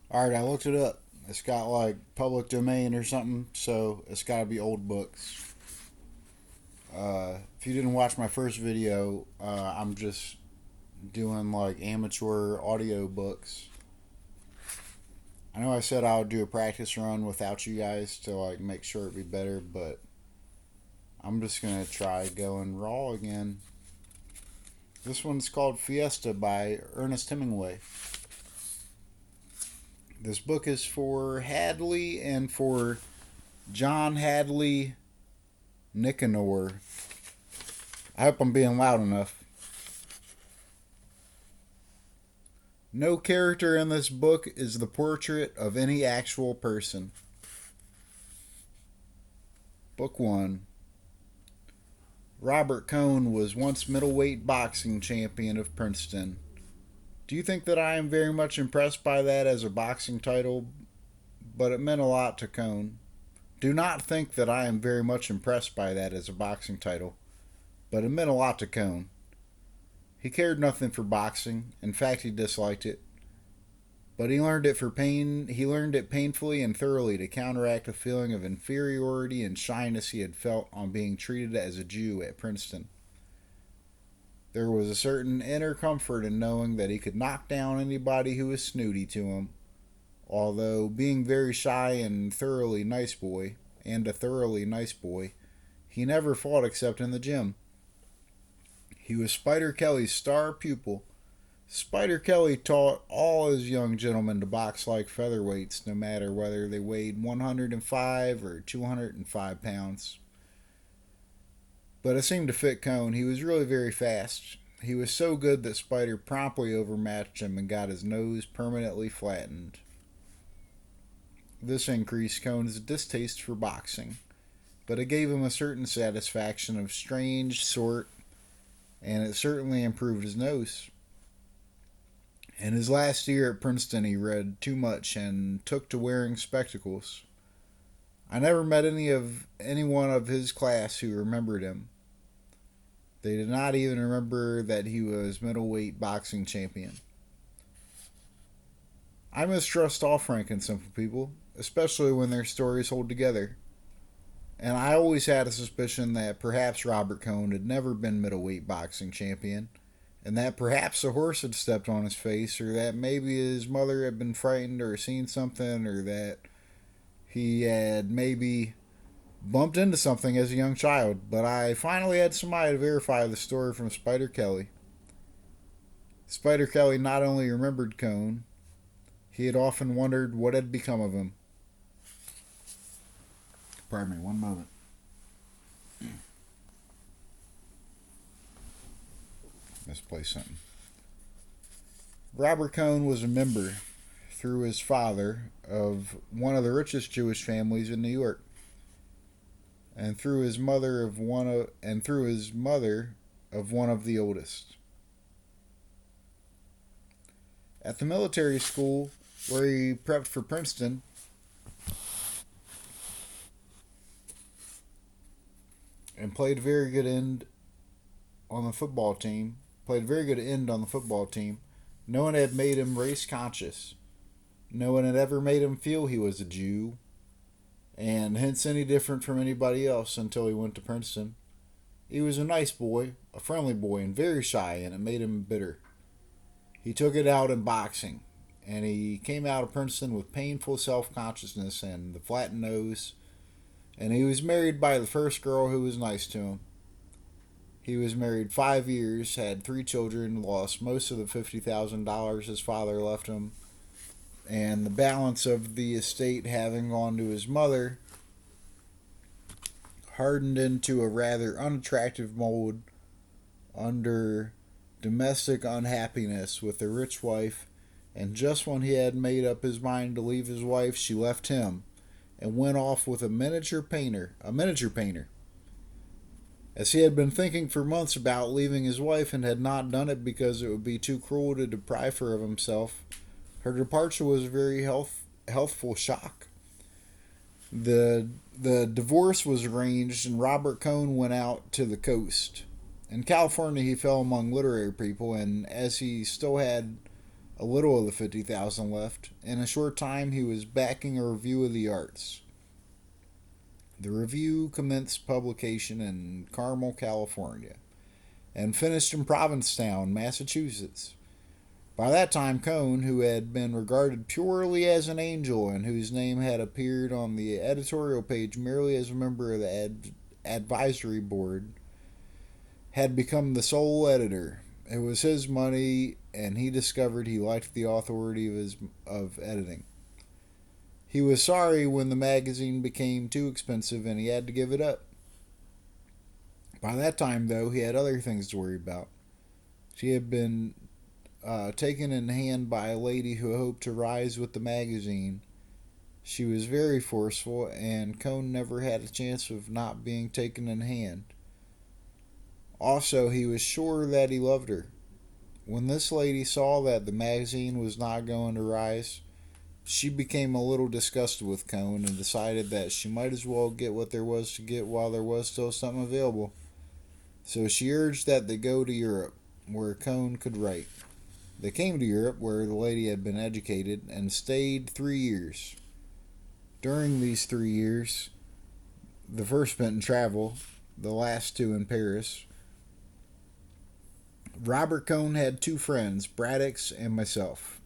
All right, I looked it up. It's got like public domain or something, so it's got to be old books. If you didn't watch my first video, I'm just doing like amateur audio books. I know I said I would do a practice run without you guys to like make sure it'd be better, but I'm just gonna try going raw again. This one's called Fiesta by Ernest Hemingway. This book is for Hadley and for John Hadley Nicanor. I hope I'm being loud enough. No character in this book is the portrait of any actual person. Book 1. Robert Cohn was once middleweight boxing champion of Princeton. Do you think that I am very much impressed by that as a boxing title? But it meant a lot to Cohn. Do not think that I am very much impressed by that as a boxing title, but it meant a lot to Cohn. He cared nothing for boxing. In fact, he disliked it. But he learned it for pain. He learned it painfully and thoroughly to counteract a feeling of inferiority and shyness he had felt on being treated as a Jew at Princeton. There was a certain inner comfort in knowing that he could knock down anybody who was snooty to him. Although being very shy and a thoroughly nice boy, he never fought except in the gym. He was Spider Kelly's star pupil. Spider Kelly taught all his young gentlemen to box like featherweights, no matter whether they weighed 105 or 205 pounds. But it seemed to fit Cohn. He was really very fast. He was so good that Spider promptly overmatched him and got his nose permanently flattened. This increased Cohn's distaste for boxing, but it gave him a certain satisfaction of strange sort, and it certainly improved his nose. In his last year at Princeton, he read too much and took to wearing spectacles. I never met anyone of his class who remembered him. They did not even remember that he was middleweight boxing champion. I mistrust all frank and simple people, especially when their stories hold together. And I always had a suspicion that perhaps Robert Cohn had never been middleweight boxing champion, and that perhaps a horse had stepped on his face, or that maybe his mother had been frightened or seen something, or that he had maybe bumped into something as a young child. But I finally had somebody to verify the story from Spider Kelly. Spider Kelly not only remembered Cohn, he had often wondered what had become of him. Pardon me, one moment. Misplaced something. Robert Cohn was a member, through his father, of one of the richest Jewish families in New York, and through his mother of one of the oldest. At the military school where he prepped for Princeton, and played very good end on the football team. Played very good end on the football team. No one had made him race conscious. No one had ever made him feel he was a Jew, and hence any different from anybody else until he went to Princeton. He was a nice boy, a friendly boy, and very shy, and it made him bitter. He took it out in boxing, and he came out of Princeton with painful self consciousness and the flattened nose, and he was married by the first girl who was nice to him. He was married 5 years, had 3 children, lost most of the $50,000 his father left him, and the balance of the estate having gone to his mother, hardened into a rather unattractive mold under domestic unhappiness with a rich wife, and just when he had made up his mind to leave his wife, she left him and went off with a miniature painter. As he had been thinking for months about leaving his wife and had not done it because it would be too cruel to deprive her of himself, her departure was a very healthful shock. The divorce was arranged, and Robert Cohn went out to the coast. In California, he fell among literary people, and as he still had a little of the 50,000 left. In a short time, he was backing a review of the arts. The review commenced publication in Carmel, California, and finished in Provincetown, Massachusetts. By that time, Cohn, who had been regarded purely as an angel and whose name had appeared on the editorial page merely as a member of the advisory board, had become the sole editor. It was his money, and he discovered he liked the authority of editing. He was sorry when the magazine became too expensive and he had to give it up. By that time, though, he had other things to worry about. She had been taken in hand by a lady who hoped to rise with the magazine. She was very forceful, and Cohn never had a chance of not being taken in hand. Also, he was sure that he loved her. When this lady saw that the magazine was not going to rise, she became a little disgusted with Cohn and decided that she might as well get what there was to get while there was still something available. So she urged that they go to Europe, where Cohn could write. They came to Europe, where the lady had been educated, and stayed 3 years. During these 3 years, the first spent in travel, the last 2 in Paris, Robert Cohn had 2 friends, Braddock's and myself.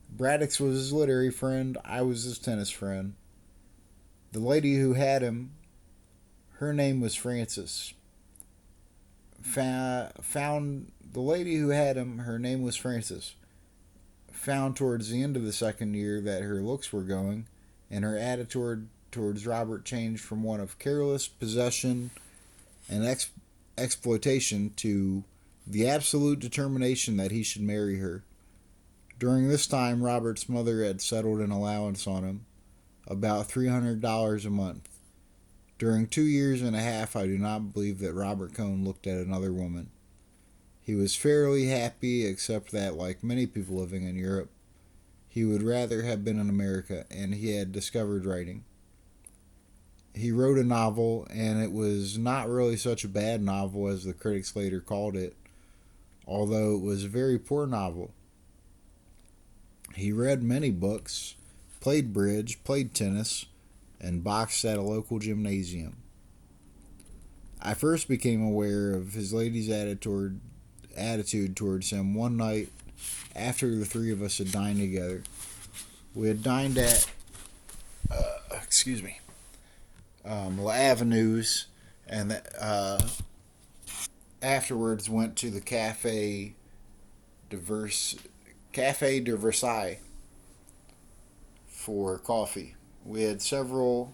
Braddock's was his literary friend, I was his tennis friend. The lady who had him, her name was Frances. The lady who had him, her name was Frances. Found towards the end of the second year that her looks were going, and her attitude towards Robert changed from one of careless possession and exploitation to the absolute determination that he should marry her. During this time, Robert's mother had settled an allowance on him, about $300 a month. During 2 years and a half, I do not believe that Robert Cohn looked at another woman. He was fairly happy, except that, like many people living in Europe, he would rather have been in America, and he had discovered writing. He wrote a novel, and it was not really such a bad novel as the critics later called it, although it was a very poor novel. He read many books, played bridge, played tennis, and boxed at a local gymnasium. I first became aware of his lady's attitude towards him one night after the 3 of us had dined together. We had dined at La Avenues, and afterwards went to the Cafe de Versailles for coffee. We had several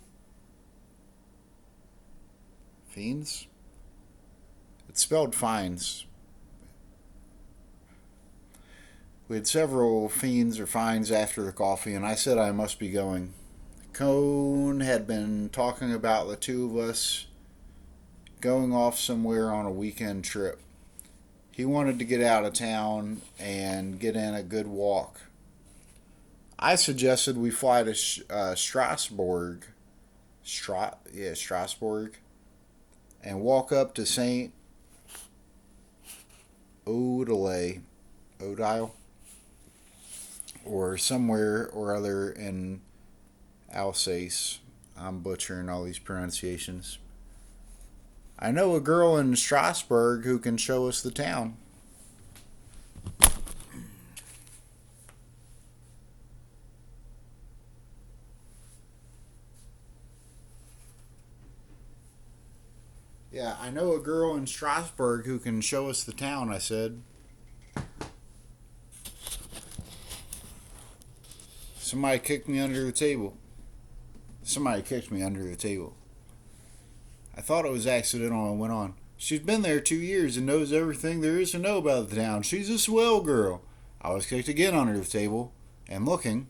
fiends. It's spelled fines. We had several fiends or fines after the coffee, and I said I must be going. Cohn had been talking about the 2 of us going off somewhere on a weekend trip. He wanted to get out of town and get in a good walk. I suggested we fly to Strasbourg, and walk up to St. Odile, or somewhere or other in Alsace. I'm butchering all these pronunciations. I know a girl in Strasbourg who can show us the town. Yeah, I know a girl in Strasbourg who can show us the town, I said. Somebody kicked me under the table. I thought it was accidental and went on. She's been there 2 years and knows everything there is to know about the town. She's a swell girl. I was kicked again under the table, and looking,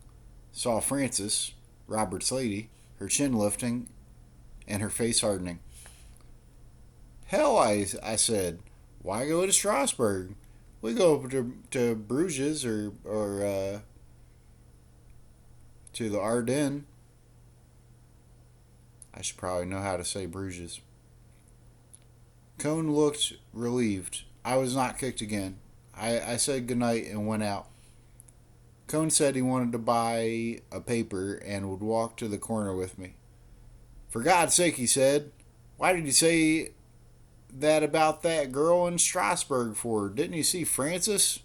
saw Frances, Robert's lady, her chin lifting, and her face hardening. Hell, I said, why go to Strasbourg? We go to Bruges or to the Ardennes. I should probably know how to say Bruges. Cohn looked relieved. I was not kicked again. I said goodnight and went out. Cone said he wanted to buy a paper and would walk to the corner with me. For God's sake, he said, why did you say that about that girl in Strasbourg for? Didn't you see Francis?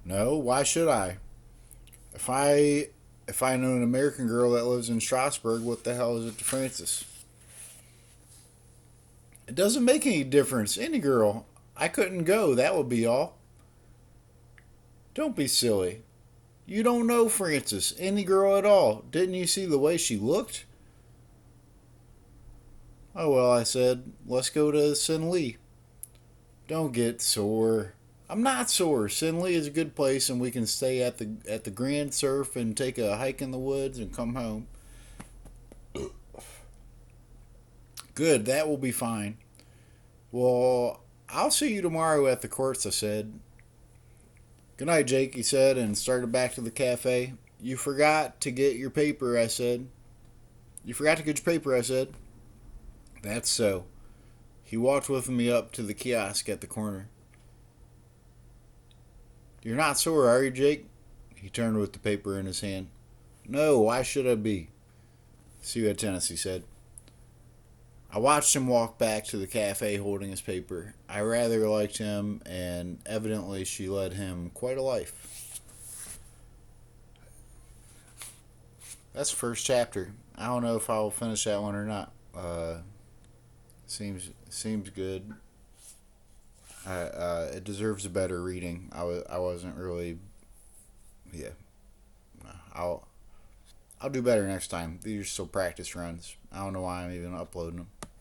No, why should I? If I if I know an American girl that lives in Strasbourg, what the hell is it to Francis? It doesn't make any difference. Any girl. I couldn't go, that would be all. Don't be silly. You don't know Francis. Any girl at all. Didn't you see the way she looked? Oh well, I said, let's go to Senli. Don't get sore. I'm not sore. Senli is a good place, and we can stay at the Grand Surf and take a hike in the woods and come home. Good, that will be fine. Well, I'll see you tomorrow at the courts, I said. Good night, Jake, he said, and started back to the cafe. You forgot to get your paper, I said. You forgot to get your paper, I said. That's so. He walked with me up to the kiosk at the corner. You're not sore, are you, Jake? He turned with the paper in his hand. No, why should I be? See you at tennis, he said. I watched him walk back to the cafe holding his paper. I rather liked him, and evidently she led him quite a life. That's the first chapter. I don't know if I'll finish that one or not. Seems good. It deserves a better reading. I wasn't really. Yeah. I'll do better next time. These are still practice runs. I don't know why I'm even uploading them.